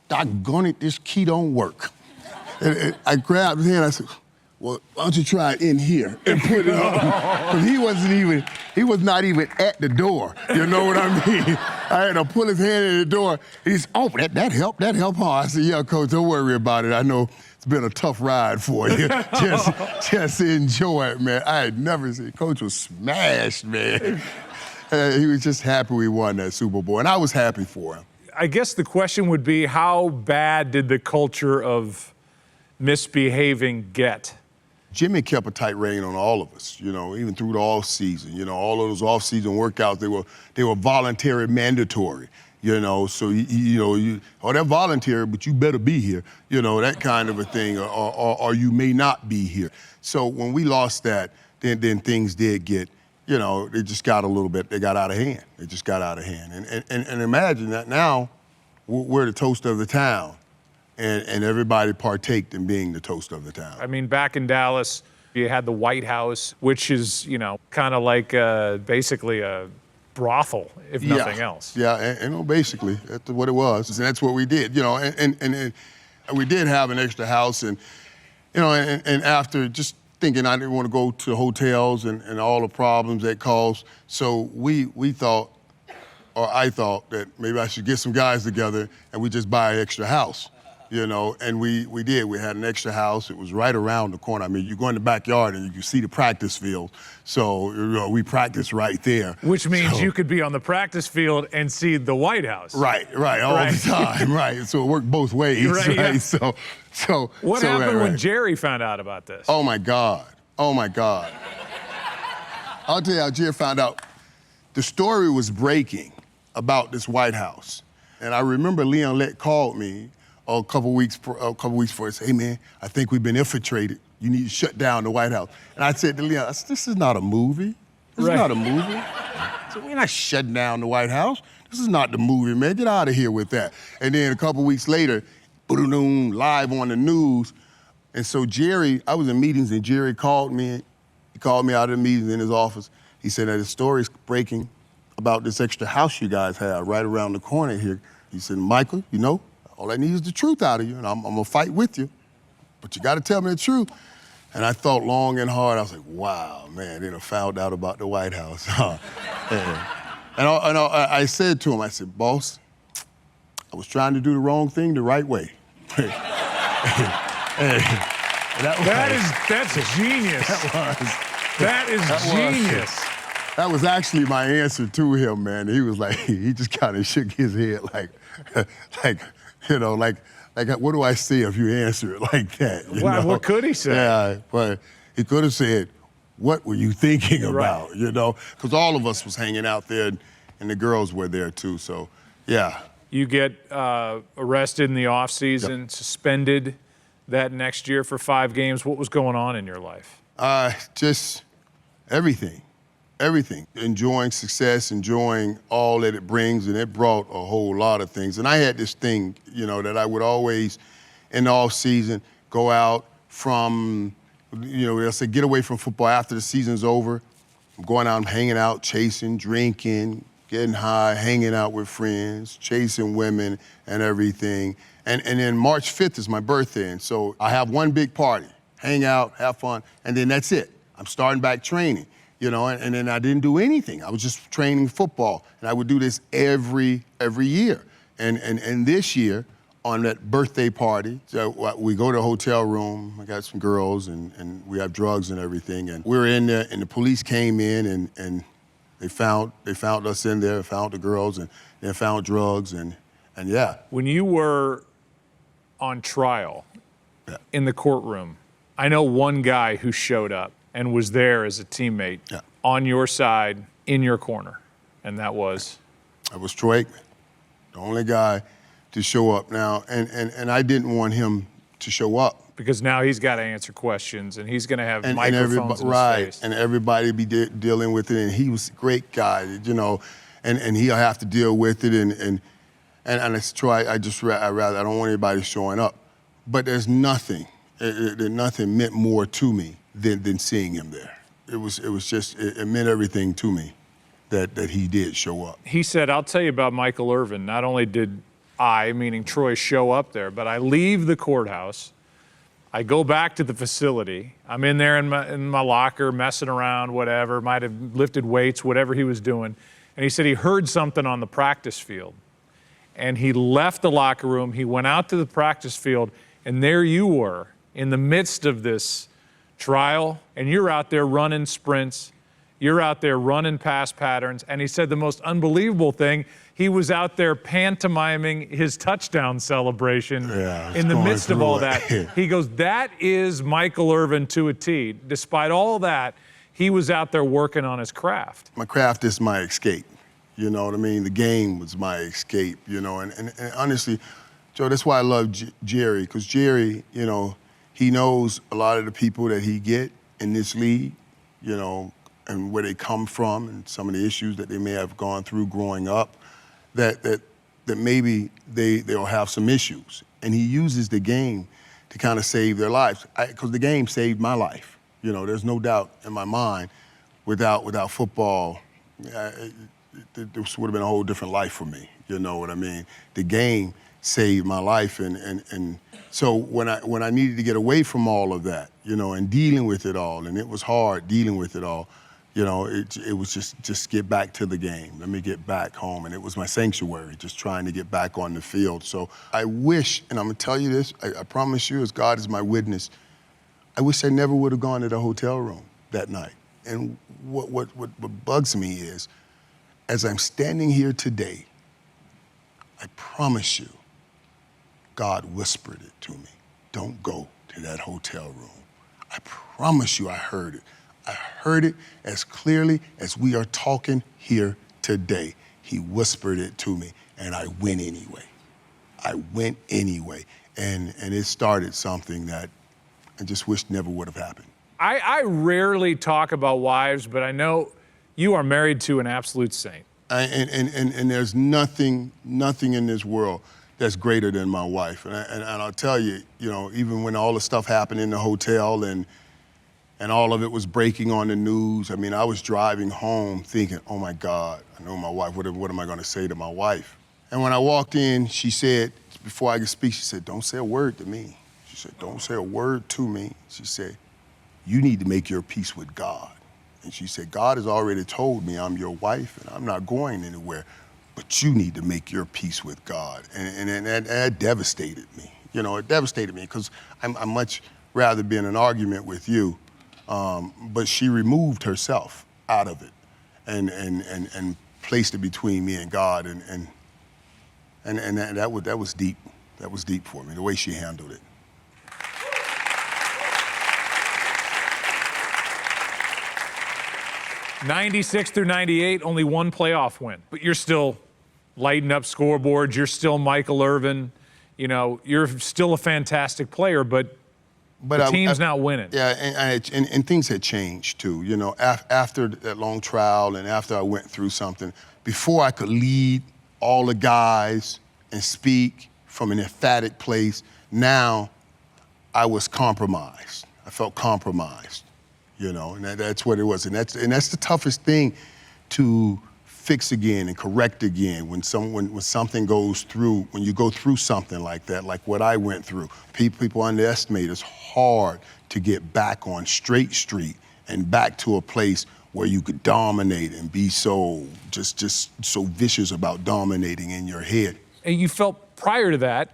doggone it, this key don't work. And I grabbed his hand. I said, well, why don't you try it in here and put it on? Because he was not even at the door. You know what I mean? I had to pull his hand in the door. He's, that helped hard. I said, yeah, Coach, don't worry about it. I know it's been a tough ride for you. just enjoy it, man. I had never seen, Coach was smashed, man. He was just happy we won that Super Bowl, and I was happy for him. I guess the question would be, how bad did the culture of misbehaving get? Jimmy kept a tight rein on all of us, you know, even through the off season. You know, all of those off season workouts, they were voluntary, mandatory. You know, so they're voluntary, but you better be here. You know, that kind of a thing, or you may not be here. So when we lost that, then things did get, you know, they just got a little bit. They got out of hand. They just got out of hand. And imagine that now we're the toast of the town. And everybody partaked in being the toast of the town. I mean, back in Dallas, you had the White House, which is, you know, kind of like basically a brothel, if nothing else. Yeah, and basically, that's what it was. And that's what we did, you know. And we did have an extra house. And, you know, and after just thinking I didn't want to go to hotels and all the problems that caused, so we thought, or I thought, that maybe I should get some guys together and we just buy an extra house. You know, and we did. We had an extra house. It was right around the corner. I mean, you go in the backyard and you can see the practice field. So, you know, we practiced right there. Which means you could be on the practice field and see the White House. Right, all the time, right. So it worked both ways, right? Yeah. So what happened when Jerry found out about this? Oh my God. I'll tell you how Jerry found out. The story was breaking about this White House. And I remember Leon called me a couple weeks before, and said, hey, man, I think we've been infiltrated. You need to shut down the White House. And I said to Leon, this is not a movie. This is not a movie. So we're not shutting down the White House. This is not the movie, man. Get out of here with that. And then a couple weeks later, live on the news. And so Jerry, I was in meetings, and Jerry called me. He called me out of the meetings in his office. He said that the story's breaking about this extra house you guys have right around the corner here. He said, Michael, you know, all I need is the truth out of you, and I'm gonna fight with you. But you gotta tell me the truth. And I thought long and hard. I was like, wow, man, they done found out about the White House. And I said to him, I said, boss, I was trying to do the wrong thing the right way. That's genius. That is genius. That was actually my answer to him, man. He was like, he just kind of shook his head like, you know, like, what do I say if you answer it like that? Well, what could he say? Yeah, but he could have said, what were you thinking about, you know? Because all of us was hanging out there, and the girls were there too, so, yeah. You get arrested in the offseason, suspended that next year for 5 games. What was going on in your life? Just everything. Everything. Enjoying success, enjoying all that it brings, and it brought a whole lot of things. And I had this thing, you know, that I would always, in the off season, go out from, you know, they'll say get away from football after the season's over. I'm going out and hanging out, chasing, drinking, getting high, hanging out with friends, chasing women and everything. And then March 5th is my birthday, and so I have one big party, hang out, have fun, and then that's it. I'm starting back training. You know, and then I didn't do anything. I was just training football, and I would do this every year. And this year, on that birthday party, so we go to a hotel room. I got some girls, and we have drugs and everything. And we were in there, and the police came in, and they found us in there, found the girls, and they found drugs, and And yeah. When you were on trial in the courtroom, I know one guy who showed up and was there as a teammate on your side, in your corner, and that was? That was Troy Aikman, the only guy to show up now. And I didn't want him to show up. Because now he's got to answer questions, and he's going to have microphones in his face. And everybody be dealing with it, and he was a great guy, you know, and he'll have to deal with it, and it's Troy, I don't want anybody showing up. But there's nothing, nothing meant more to me than seeing him there. It meant everything to me that he did show up. He said, I'll tell you about Michael Irvin. Not only did I, meaning Troy, show up there, but I leave the courthouse, I go back to the facility. I'm in there in my locker, messing around, whatever, might have lifted weights, whatever he was doing. And he said he heard something on the practice field. And he left the locker room, he went out to the practice field, and there you were in the midst of this trial, and you're out there running sprints, you're out there running pass patterns, and he said the most unbelievable thing, he was out there pantomiming his touchdown celebration in the midst of all that. He goes, that is Michael Irvin to a T. Despite all that, he was out there working on his craft. My craft is my escape. You know what I mean? The game was my escape, you know, and honestly, Joe, that's why I love Jerry, because Jerry, you know, he knows a lot of the people that he get in this league, you know, and where they come from and some of the issues that they may have gone through growing up, that maybe they'll have some issues. And he uses the game to kind of save their lives, because the game saved my life. You know, there's no doubt in my mind, without football, this would have been a whole different life for me. You know what I mean? The game saved my life, and so when I needed to get away from all of that, you know, and dealing with it all, and it was hard dealing with it all, you know, it was just get back to the game. Let me get back home, and it was my sanctuary, just trying to get back on the field. So I wish, and I'm gonna tell you this, I promise you, as God is my witness, I wish I never would have gone to the hotel room that night. And what bugs me is, as I'm standing here today, I promise you, God whispered it to me. Don't go to that hotel room. I promise you I heard it. I heard it as clearly as we are talking here today. He whispered it to me, and I went anyway. I went anyway, and it started something that I just wish never would have happened. I rarely talk about wives, but I know you are married to an absolute saint. And there's nothing in this world that's greater than my wife. And I'll tell you, you know, even when all the stuff happened in the hotel and all of it was breaking on the news, I mean, I was driving home thinking, oh my God, I know my wife, what am I gonna say to my wife? And when I walked in, she said, before I could speak, she said, don't say a word to me. She said, don't say a word to me. She said, you need to make your peace with God. And she said, God has already told me I'm your wife and I'm not going anywhere, but you need to make your peace with God. And that devastated me. You know, it devastated me because I'm much rather be in an argument with you, but she removed herself out of it and placed it between me and God, and that was deep. That was deep for me, the way she handled it. '96 through '98, only one playoff win, but you're still lighting up scoreboards. You're still Michael Irvin. You know, you're still a fantastic player, but the team's not winning. Yeah, and things had changed too. You know, after that long trial and after I went through something, before I could lead all the guys and speak from an emphatic place, now I was compromised. I felt compromised. You know, and that's what it was, and that's the toughest thing to fix again and correct again when something goes through, when you go through something like that, like what I went through. People underestimate it's hard to get back on straight street and back to a place where you could dominate and be so just so vicious about dominating in your head. And you felt prior to that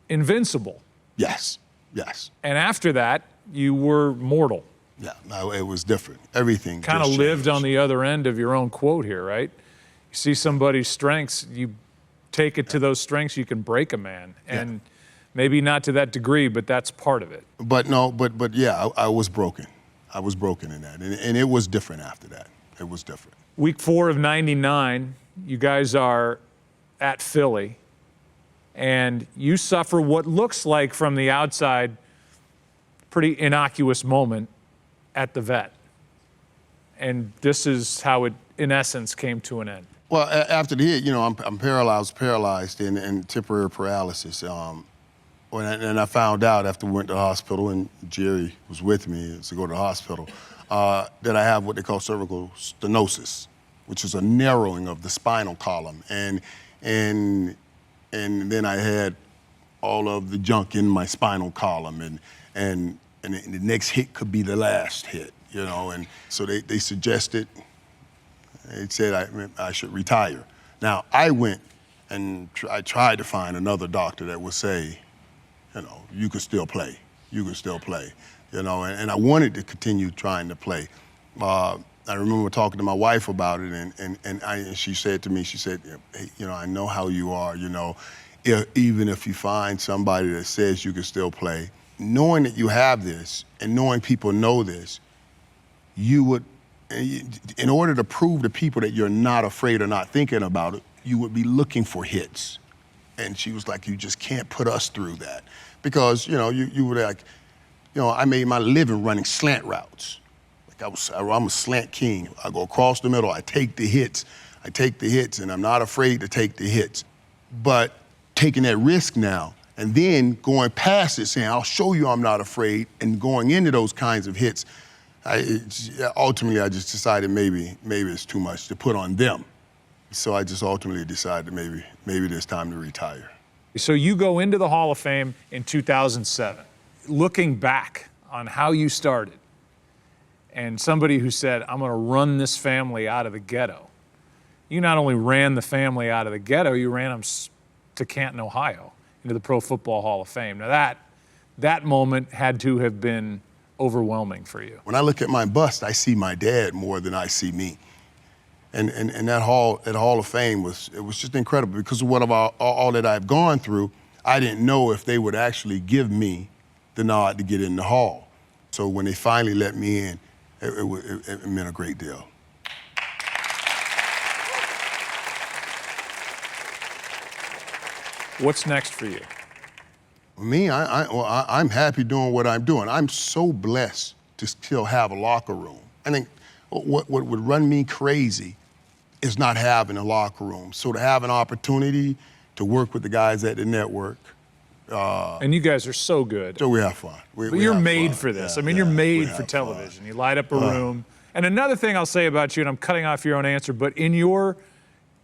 invincible. Yes, yes. And after that, you were mortal. Yeah, no, it was different. Everything kind of lived on the other end of your own quote here, right? You see somebody's strengths, you take it to those strengths, you can break a man. And maybe not to that degree, but that's part of it. But no, but yeah, I was broken. I was broken in that. And it was different after that. It was different. Week 4 of '99, you guys are at Philly, and you suffer what looks like from the outside pretty innocuous moment at the vet. And this is how it, in essence, came to an end. Well, after the hit, you know, I'm paralyzed and temporary paralysis. And I found out after we went to the hospital, and Jerry was with me to go to the hospital, that I have what they call cervical stenosis, which is a narrowing of the spinal column. And then I had all of the junk in my spinal column, and the next hit could be the last hit, you know. And so they suggested, they said I should retire. Now, I went and I tried to find another doctor that would say, you know, you could still play. You could still play, you know, and I wanted to continue trying to play. I remember talking to my wife about it, and she said to me, she said, hey, you know, I know how you are, you know, even if you find somebody that says you can still play, knowing that you have this and knowing people know this, you would, in order to prove to people that you're not afraid or not thinking about it, you would be looking for hits. And she was like, you just can't put us through that. Because, you know, you were like, you know, I made my living running slant routes. Like I'm a slant king. I go across the middle, I take the hits, and I'm not afraid to take the hits. But taking that risk now, and then going past it, saying, I'll show you I'm not afraid, and going into those kinds of hits, ultimately I just decided maybe it's too much to put on them. So I just ultimately decided maybe there's time to retire. So you go into the Hall of Fame in 2007. Looking back on how you started, and somebody who said, I'm gonna run this family out of the ghetto. You not only ran the family out of the ghetto, you ran them to Canton, Ohio, into the Pro Football Hall of Fame. Now that moment had to have been overwhelming for you. When I look at my bust, I see my dad more than I see me. And that Hall of Fame was just incredible because of all that I've gone through. I didn't know if they would actually give me the nod to get in the Hall. So when they finally let me in, it meant a great deal. What's next for you? Me, I'm happy doing what I'm doing. I'm so blessed to still have a locker room. I think what would run me crazy is not having a locker room. So to have an opportunity to work with the guys at the network. And you guys are so good. So we have fun. But you're made for this. Yeah, I mean, you're made for television. Fun. You light up a room. And another thing I'll say about you, and I'm cutting off your own answer, but in your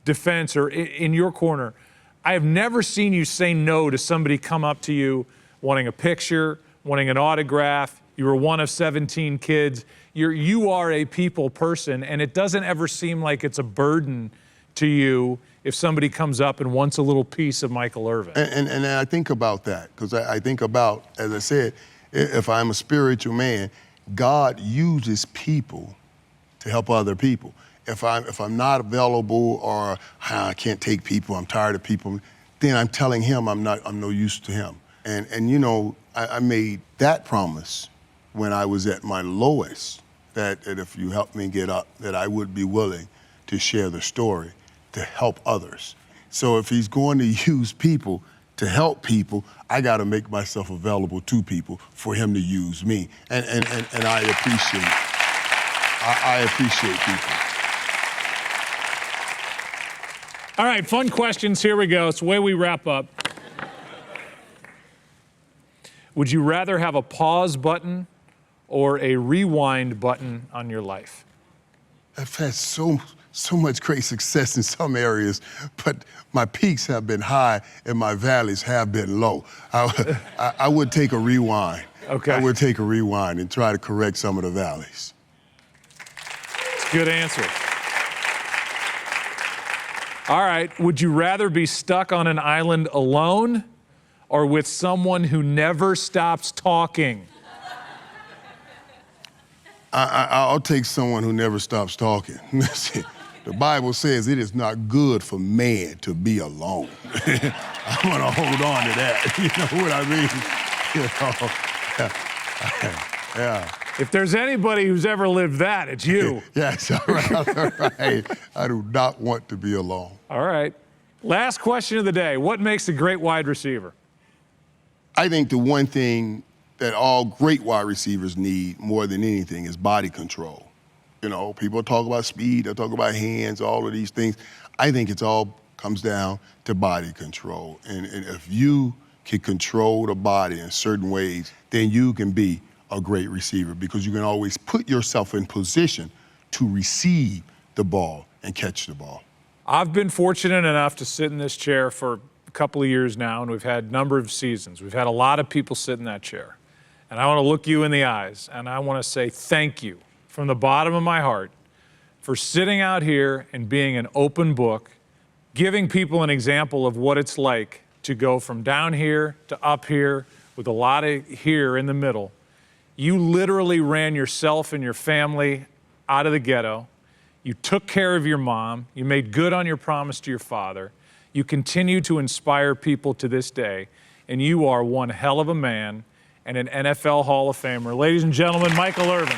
defense or in your corner, I have never seen you say no to somebody come up to you wanting a picture, wanting an autograph. You were one of 17 kids. You are a people person, and it doesn't ever seem like it's a burden to you if somebody comes up and wants a little piece of Michael Irvin. And I think about that, because I think about, as I said, if I'm a spiritual man, God uses people to help other people. If I'm not available or I can't take people, I'm tired of people, then I'm telling him I'm no use to him. And you know, I made that promise when I was at my lowest, that if you help me get up, that I would be willing to share the story to help others. So if he's going to use people to help people, I got to make myself available to people for him to use me. And I appreciate people. All right, fun questions. Here we go. It's the way we wrap up. Would you rather have a pause button or a rewind button on your life? I've had so much great success in some areas, but my peaks have been high and my valleys have been low. I would take a rewind. Okay. I would take a rewind and try to correct some of the valleys. Good answer. All right, would you rather be stuck on an island alone or with someone who never stops talking? I'll take someone who never stops talking. The Bible says it is not good for man to be alone. I want to hold on to that. You know what I mean? Yeah. If there's anybody who's ever lived that, it's you. Yes, all right. I do not want to be alone. All right. Last question of the day. What makes a great wide receiver? I think the one thing that all great wide receivers need more than anything is body control. You know, people talk about speed, they talk about hands, all of these things. I think it's all comes down to body control. And if you can control the body in certain ways, then you can be a great receiver because you can always put yourself in position to receive the ball and catch the ball. I've been fortunate enough to sit in this chair for a couple of years now, and we've had a number of seasons. We've had a lot of people sit in that chair. And I want to look you in the eyes, and I want to say thank you from the bottom of my heart for sitting out here and being an open book, giving people an example of what it's like to go from down here to up here with a lot of here in the middle. You literally ran yourself and your family out of the ghetto. You took care of your mom. You made good on your promise to your father. You continue to inspire people to this day, and you are one hell of a man and an NFL Hall of Famer. Ladies and gentlemen, Michael Irvin.